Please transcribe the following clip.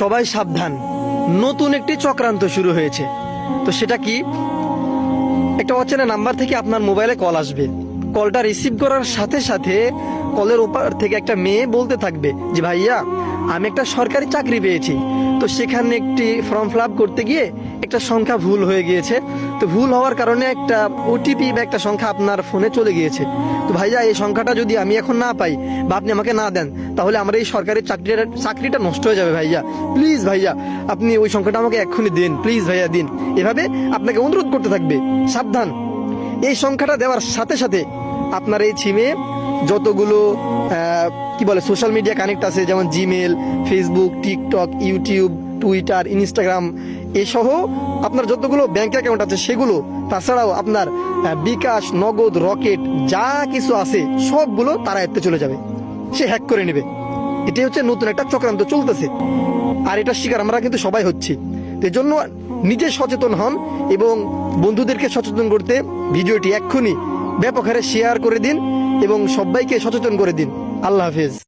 সবাই সাবধান, নতুন একটি চক্রান্ত শুরু হয়েছে। তো সেটা কি? একটা অচেনা নাম্বার থেকে আপনার মোবাইলে কল আসবে। কলটা রিসিভ করার সাথে সাথে কলের ওপার থেকে একটা মেয়ে বলতে থাকবে যে ভাইয়া, আমি একটা সরকারি চাকরি পেয়েছি, তো সেখানে একটি ফর্ম ফিল আপ করতে গিয়ে একটা সংখ্যা ভুল হয়ে গিয়েছে। তো ভুল হওয়ার কারণে একটা ওটিপি বা একটা সংখ্যা আপনার ফোনে চলে গিয়েছে। তো ভাইয়া, এই সংখ্যাটা যদি আমি এখন না পাই বা আপনি আমাকে না দেন, তাহলে আমার এই সরকারি চাকরিটা নষ্ট হয়ে যাবে। ভাইয়া প্লিজ, ভাইয়া আপনি ওই সংখ্যাটা আমাকে এক্ষুনি দিন, প্লিজ ভাইয়া দিন। এভাবে আপনাকে অনুরোধ করতে থাকবে। সাবধান, এই সংখ্যাটা দেওয়ার সাথে সাথে আপনার এই সিমে যতগুলো কি বলে সোশ্যাল মিডিয়া কানেক্ট আছে, যেমন Gmail, Facebook, TikTok, YouTube, Twitter, Instagram, এসহ আপনার যতগুলো ব্যাংক অ্যাকাউন্ট আছে সেগুলো, তাছাড়াও আপনার বিকাশ, নগদ, রকেট যা কিছু আছে সবগুলো তার আয়ত্তে চলে যাবে, সে হ্যাক করে নেবে। এটাই হচ্ছে নতুন একটা চক্রান্ত চলতেছে, আর এটার শিকার আমরা কিন্তু সবাই হচ্ছি। এর জন্য নিজে সচেতন হন এবং বন্ধুদেরকে সচেতন করতে ভিডিওটি এক্ষুনি ব্যাপক হারে শেয়ার করে দিন এবং সবাইকে সচেতন করে দিন। আল্লাহ হাফেজ।